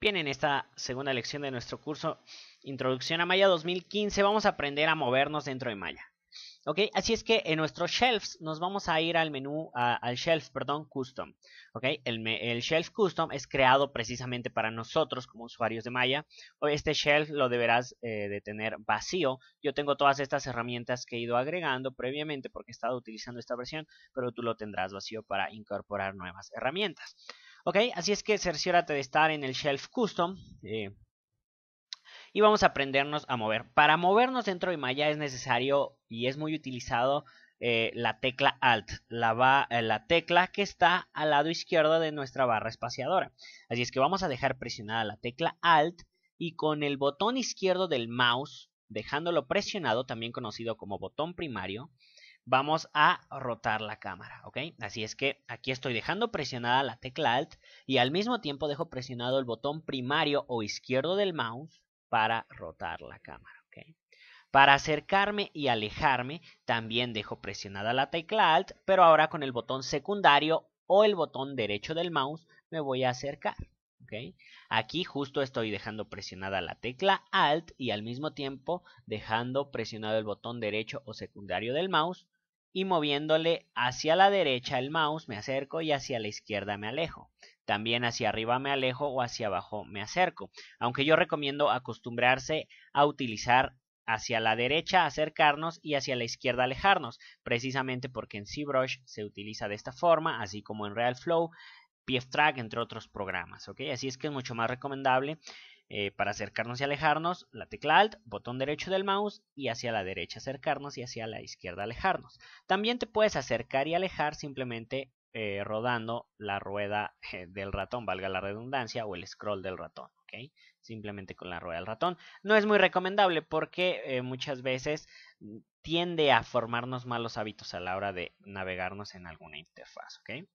Bien, en esta segunda lección de nuestro curso Introducción a Maya 2015 vamos a aprender a movernos dentro de Maya. ¿Ok? Así es que en nuestros shelves nos vamos a ir al menú, al shelf, perdón, Custom. ¿Ok? El shelf Custom es creado precisamente para nosotros como usuarios de Maya. Este shelf lo deberás de tener vacío. Yo tengo todas estas herramientas que he ido agregando previamente porque he estado utilizando esta versión, pero tú lo tendrás vacío para incorporar nuevas herramientas. Ok, así es que cerciórate de estar en el shelf custom y vamos a aprendernos a mover. Para movernos dentro de Maya es necesario y es muy utilizado la tecla Alt, la tecla que está al lado izquierdo de nuestra barra espaciadora. Así es que vamos a dejar presionada la tecla Alt y con el botón izquierdo del mouse, dejándolo presionado, también conocido como botón primario, vamos a rotar la cámara, ¿ok? Así es que aquí estoy dejando presionada la tecla Alt y al mismo tiempo dejo presionado el botón primario o izquierdo del mouse para rotar la cámara, ¿ok? Para acercarme y alejarme también dejo presionada la tecla Alt, pero ahora con el botón secundario o el botón derecho del mouse me voy a acercar. ¿Okay? Aquí justo estoy dejando presionada la tecla Alt y al mismo tiempo dejando presionado el botón derecho o secundario del mouse y moviéndole hacia la derecha el mouse me acerco y hacia la izquierda me alejo. También hacia arriba me alejo o hacia abajo me acerco. Aunque yo recomiendo acostumbrarse a utilizar hacia la derecha acercarnos y hacia la izquierda alejarnos, precisamente porque en ZBrush se utiliza de esta forma, así como en RealFlow, PFTrack, entre otros programas, ¿ok? Así es que es mucho más recomendable para acercarnos y alejarnos, la tecla Alt, botón derecho del mouse y hacia la derecha acercarnos y hacia la izquierda alejarnos. También te puedes acercar y alejar simplemente rodando la rueda del ratón, valga la redundancia, o el scroll del ratón, ¿ok? Simplemente con la rueda del ratón. No es muy recomendable porque muchas veces tiende a formarnos malos hábitos a la hora de navegarnos en alguna interfaz, ¿ok?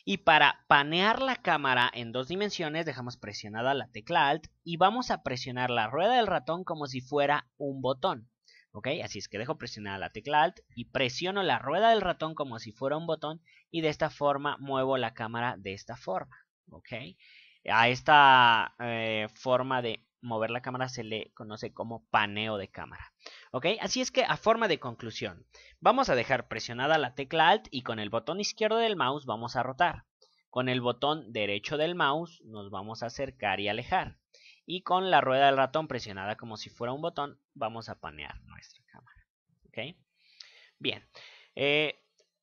Y para panear la cámara en dos dimensiones dejamos presionada la tecla Alt y vamos a presionar la rueda del ratón como si fuera un botón. ¿Ok? Así es que dejo presionada la tecla Alt y presiono la rueda del ratón como si fuera un botón y de esta forma muevo la cámara de esta forma. ¿Ok? A esta forma de mover la cámara se le conoce como paneo de cámara. ¿Ok? Así es que a forma de conclusión, vamos a dejar presionada la tecla Alt y con el botón izquierdo del mouse vamos a rotar. Con el botón derecho del mouse nos vamos a acercar y alejar. Y con la rueda del ratón presionada como si fuera un botón, vamos a panear nuestra cámara. ¿Ok? Bien.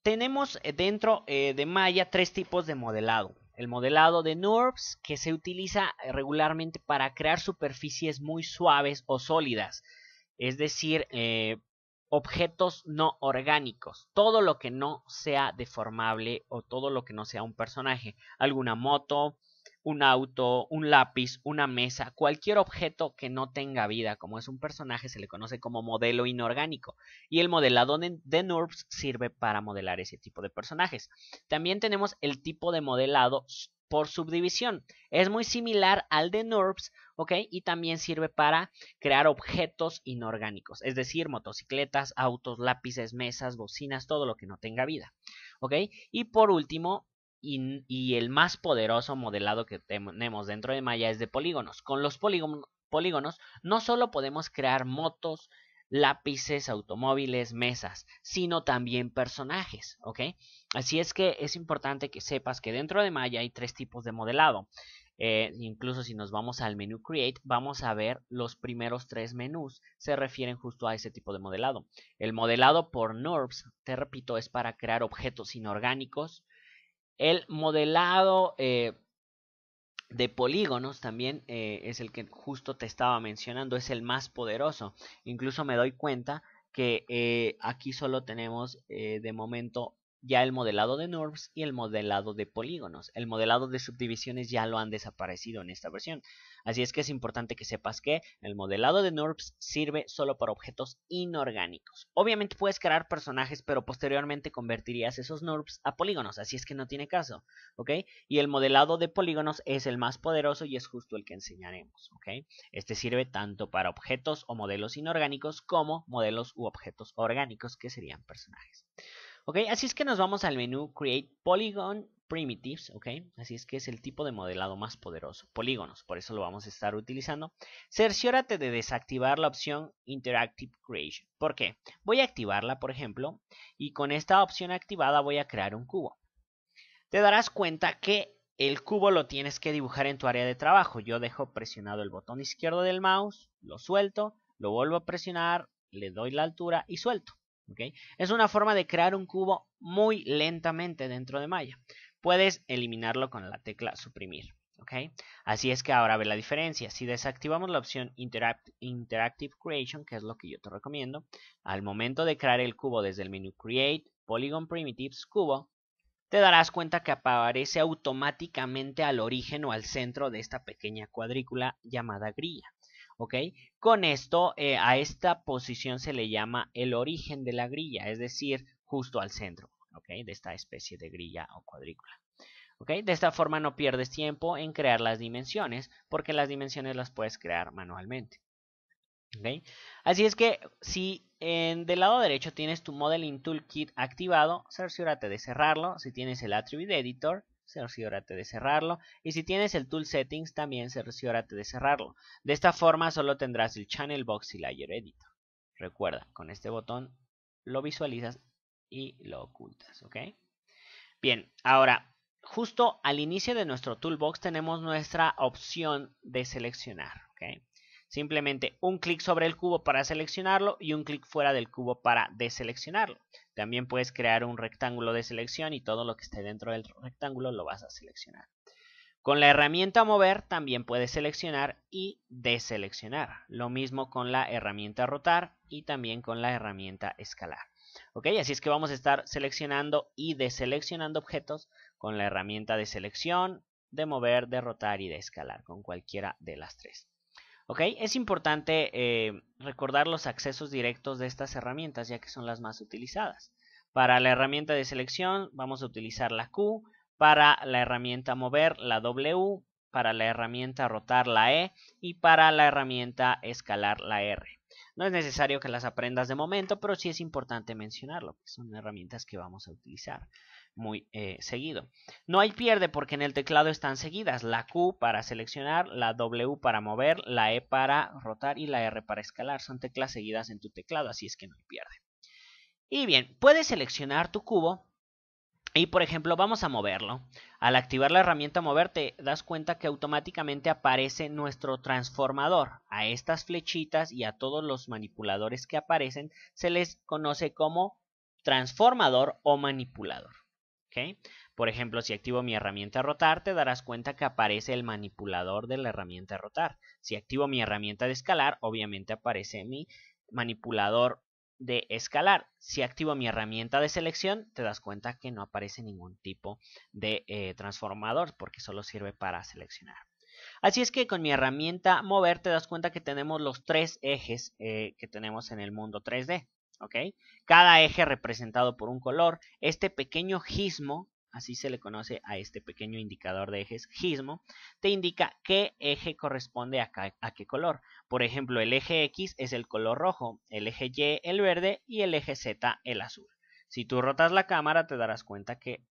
Tenemos dentro de Maya tres tipos de modelado. El modelado de NURBS, que se utiliza regularmente para crear superficies muy suaves o sólidas. Es decir, objetos no orgánicos, todo lo que no sea deformable o todo lo que no sea un personaje, alguna moto, un auto, un lápiz, una mesa, cualquier objeto que no tenga vida, como es un personaje, se le conoce como modelo inorgánico. Y el modelado de NURBS sirve para modelar ese tipo de personajes. También tenemos el tipo de modelado por subdivisión. Es muy similar al de NURBS, ¿ok? Y también sirve para crear objetos inorgánicos, es decir, motocicletas, autos, lápices, mesas, bocinas, todo lo que no tenga vida, ¿ok? Y por último, y el más poderoso modelado que tenemos dentro de Maya es de polígonos. Con los polígonos no solo podemos crear motos, lápices, automóviles, mesas, sino también personajes, ¿ok? Así es que es importante que sepas que dentro de Maya hay tres tipos de modelado. Incluso si nos vamos al menú Create, vamos a ver los primeros tres menús se refieren justo a ese tipo de modelado. El modelado por NURBS, te repito, es para crear objetos inorgánicos. El modelado de polígonos también es el que justo te estaba mencionando, es el más poderoso. Incluso me doy cuenta que aquí solo tenemos de momento ya el modelado de NURBS y el modelado de polígonos. El modelado de subdivisiones ya lo han desaparecido en esta versión. Así es que es importante que sepas que el modelado de NURBS sirve solo para objetos inorgánicos. Obviamente puedes crear personajes, pero posteriormente convertirías esos NURBS a polígonos, así es que no tiene caso, ¿ok? Y el modelado de polígonos es el más poderoso y es justo el que enseñaremos, ¿ok? Este sirve tanto para objetos o modelos inorgánicos como modelos u objetos orgánicos que serían personajes. Ok, así es que nos vamos al menú Create Polygon primitives, ¿ok? Así es que es el tipo de modelado más poderoso, polígonos, por eso lo vamos a estar utilizando. Cerciórate de desactivar la opción Interactive Creation. ¿Por qué? Voy a activarla, por ejemplo, y con esta opción activada voy a crear un cubo. Te darás cuenta que el cubo lo tienes que dibujar en tu área de trabajo. Yo dejo presionado el botón izquierdo del mouse, lo suelto, lo vuelvo a presionar, le doy la altura y suelto. ¿Okay? Es una forma de crear un cubo muy lentamente dentro de Maya. Puedes eliminarlo con la tecla suprimir. ¿Okay? Así es que ahora ve la diferencia. Si desactivamos la opción Interactive Creation, que es lo que yo te recomiendo, al momento de crear el cubo desde el menú Create, Polygon Primitives, Cubo, te darás cuenta que aparece automáticamente al origen o al centro de esta pequeña cuadrícula llamada grilla. ¿Ok? Con esto, a esta posición se le llama el origen de la grilla, es decir, justo al centro, ¿ok? De esta especie de grilla o cuadrícula. ¿Ok? De esta forma no pierdes tiempo en crear las dimensiones, porque las dimensiones las puedes crear manualmente. ¿Okay? Así es que si del lado derecho tienes tu Modeling Toolkit activado, cerciórate de cerrarlo. Si tienes el Attribute Editor, cerciórate de cerrarlo. Y si tienes el Tool Settings, también cerciórate de cerrarlo. De esta forma solo tendrás el Channel Box y Layer Editor. Recuerda, con este botón lo visualizas y lo ocultas. ¿Ok? Bien, ahora, justo al inicio de nuestro Toolbox tenemos nuestra opción de seleccionar. ¿Ok? Simplemente un clic sobre el cubo para seleccionarlo y un clic fuera del cubo para deseleccionarlo. También puedes crear un rectángulo de selección y todo lo que esté dentro del rectángulo lo vas a seleccionar. Con la herramienta mover también puedes seleccionar y deseleccionar. Lo mismo con la herramienta rotar y también con la herramienta escalar. ¿Ok? Así es que vamos a estar seleccionando y deseleccionando objetos con la herramienta de selección, de mover, de rotar y de escalar, con cualquiera de las tres. ¿Ok? Es importante recordar los accesos directos de estas herramientas, ya que son las más utilizadas. Para la herramienta de selección vamos a utilizar la Q, para la herramienta mover la W, para la herramienta rotar la E y para la herramienta escalar la R. No es necesario que las aprendas de momento, pero sí es importante mencionarlo, porque son herramientas que vamos a utilizar muy seguido. No hay pierde porque en el teclado están seguidas, la Q para seleccionar, la W para mover, la E para rotar y la R para escalar. Son teclas seguidas en tu teclado, así es que no hay pierde. Y bien, puedes seleccionar tu cubo y por ejemplo vamos a moverlo. Al activar la herramienta mover te das cuenta que automáticamente aparece nuestro transformador. A estas flechitas y a todos los manipuladores que aparecen se les conoce como transformador o manipulador. ¿Okay? Por ejemplo, si activo mi herramienta rotar, te darás cuenta que aparece el manipulador de la herramienta rotar. Si activo mi herramienta de escalar, obviamente aparece mi manipulador de escalar. Si activo mi herramienta de selección, te das cuenta que no aparece ningún tipo de transformador porque solo sirve para seleccionar. Así es que con mi herramienta mover te das cuenta que tenemos los tres ejes que tenemos en el mundo 3D. ¿Ok? Cada eje representado por un color. Este pequeño gizmo, así se le conoce a este pequeño indicador de ejes, gizmo, te indica qué eje corresponde a qué color. Por ejemplo, el eje X es el color rojo, el eje Y el verde y el eje Z el azul. Si tú rotas la cámara te darás cuenta que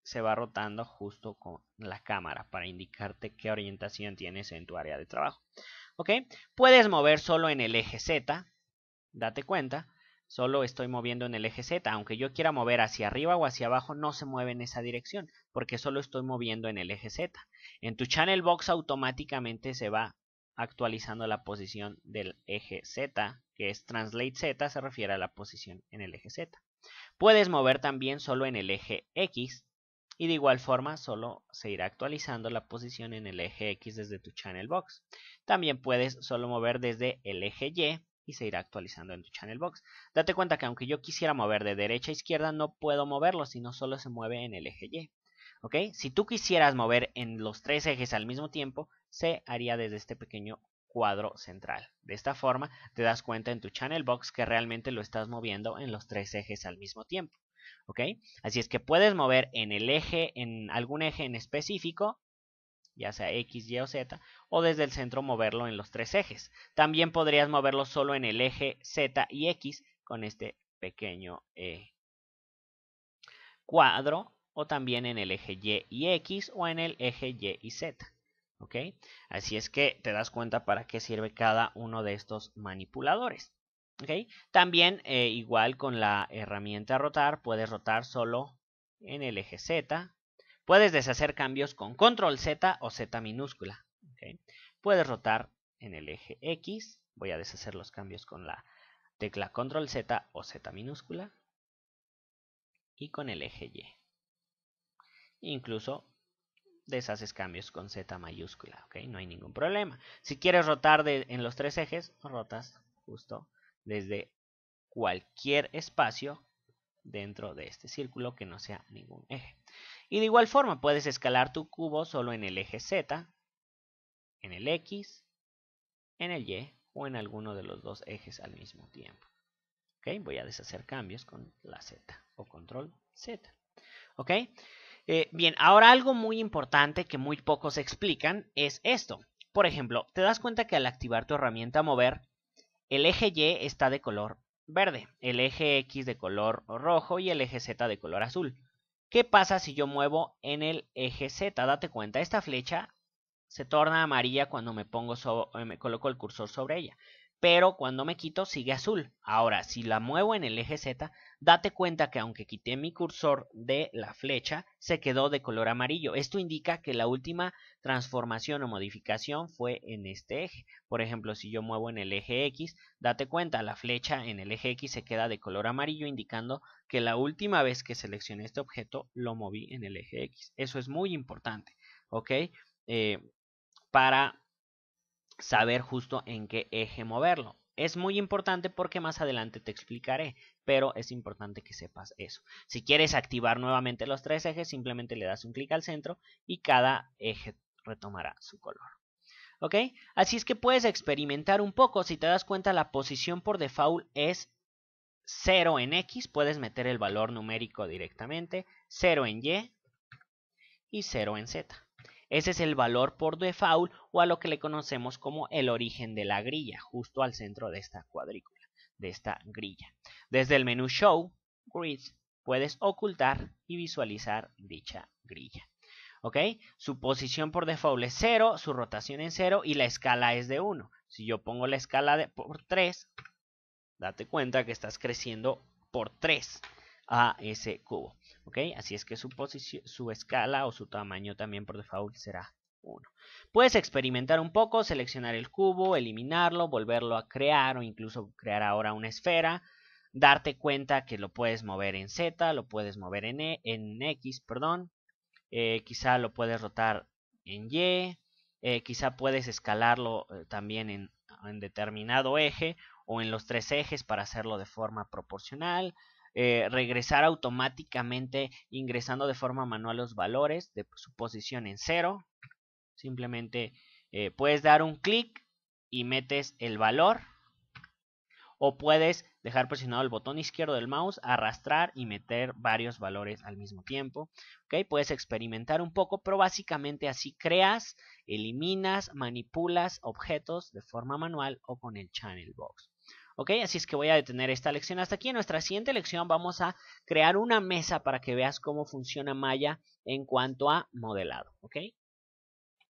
se va rotando justo con la cámara para indicarte qué orientación tienes en tu área de trabajo. ¿Ok? Puedes mover solo en el eje Z, date cuenta. Solo estoy moviendo en el eje Z, aunque yo quiera mover hacia arriba o hacia abajo, no se mueve en esa dirección, porque solo estoy moviendo en el eje Z. En tu Channel Box automáticamente se va actualizando la posición del eje Z, que es Translate Z, se refiere a la posición en el eje Z. Puedes mover también solo en el eje X, y de igual forma solo se irá actualizando la posición en el eje X desde tu Channel Box. También puedes solo mover desde el eje Y, y se irá actualizando en tu Channel Box. Date cuenta que aunque yo quisiera mover de derecha a izquierda, no puedo moverlo, sino solo se mueve en el eje Y. ¿Ok? Si tú quisieras mover en los tres ejes al mismo tiempo, se haría desde este pequeño cuadro central. De esta forma, te das cuenta en tu Channel Box que realmente lo estás moviendo en los tres ejes al mismo tiempo. ¿Ok? Así es que puedes mover en el eje, en algún eje en específico, ya sea X, Y o Z, o desde el centro moverlo en los tres ejes. También podrías moverlo solo en el eje Z y X con este pequeño cuadro o también en el eje Y y X o en el eje Y y Z. ¿Ok? Así es que te das cuenta para qué sirve cada uno de estos manipuladores. ¿Ok? También igual con la herramienta rotar, puedes rotar solo en el eje Z. Puedes deshacer cambios con control Z o Z minúscula. ¿Ok? Puedes rotar en el eje X. Voy a deshacer los cambios con la tecla control Z o Z minúscula. Y con el eje Y. Incluso deshaces cambios con Z mayúscula, ¿ok? No hay ningún problema. Si quieres rotar en los tres ejes, rotas justo desde cualquier espacio dentro de este círculo que no sea ningún eje. Y de igual forma puedes escalar tu cubo solo en el eje Z, en el X, en el Y o en alguno de los dos ejes al mismo tiempo. ¿Ok? Voy a deshacer cambios con la Z o control Z. ¿Ok? Bien, ahora algo muy importante que muy pocos explican es esto. Por ejemplo, te das cuenta que al activar tu herramienta mover, el eje Y está de color verde, el eje X de color rojo y el eje Z de color azul. ¿Qué pasa si yo muevo en el eje Z? Date cuenta, esta flecha se torna amarilla cuando me coloco el cursor sobre ella. Pero cuando me quito sigue azul. Ahora, si la muevo en el eje Z, date cuenta que aunque quité mi cursor de la flecha, se quedó de color amarillo. Esto indica que la última transformación o modificación fue en este eje. Por ejemplo, si yo muevo en el eje X, date cuenta, la flecha en el eje X se queda de color amarillo, indicando que la última vez que seleccioné este objeto lo moví en el eje X. Eso es muy importante, ¿ok? Para saber justo en qué eje moverlo. Es muy importante porque más adelante te explicaré, pero es importante que sepas eso. Si quieres activar nuevamente los tres ejes, simplemente le das un clic al centro y cada eje retomará su color. ¿Ok? Así es que puedes experimentar un poco. Si te das cuenta, la posición por default es 0 en X. Puedes meter el valor numérico directamente, 0 en Y y 0 en Z. Ese es el valor por default o a lo que le conocemos como el origen de la grilla, justo al centro de esta cuadrícula, de esta grilla. Desde el menú Show, Grid, puedes ocultar y visualizar dicha grilla. ¿Ok? Su posición por default es 0, su rotación es 0 y la escala es de 1. Si yo pongo la escala por 3, date cuenta que estás creciendo por 3 a ese cubo. ¿Ok? Así es que su escala o su tamaño también por default será 1. Puedes experimentar un poco, seleccionar el cubo, eliminarlo, volverlo a crear o incluso crear ahora una esfera. Darte cuenta que lo puedes mover en Z, lo puedes mover en X, perdón. Quizá lo puedes rotar en Y. Quizá puedes escalarlo también en determinado eje o en los tres ejes para hacerlo de forma proporcional. Regresar automáticamente ingresando de forma manual los valores de su posición en 0. Simplemente puedes dar un clic y metes el valor. O puedes dejar presionado el botón izquierdo del mouse, arrastrar y meter varios valores al mismo tiempo. ¿Okay? Puedes experimentar un poco, pero básicamente así creas, eliminas, manipulas objetos de forma manual o con el Channel Box. ¿Ok? Así es que voy a detener esta lección hasta aquí. En nuestra siguiente lección vamos a crear una mesa para que veas cómo funciona Maya en cuanto a modelado. ¿Ok?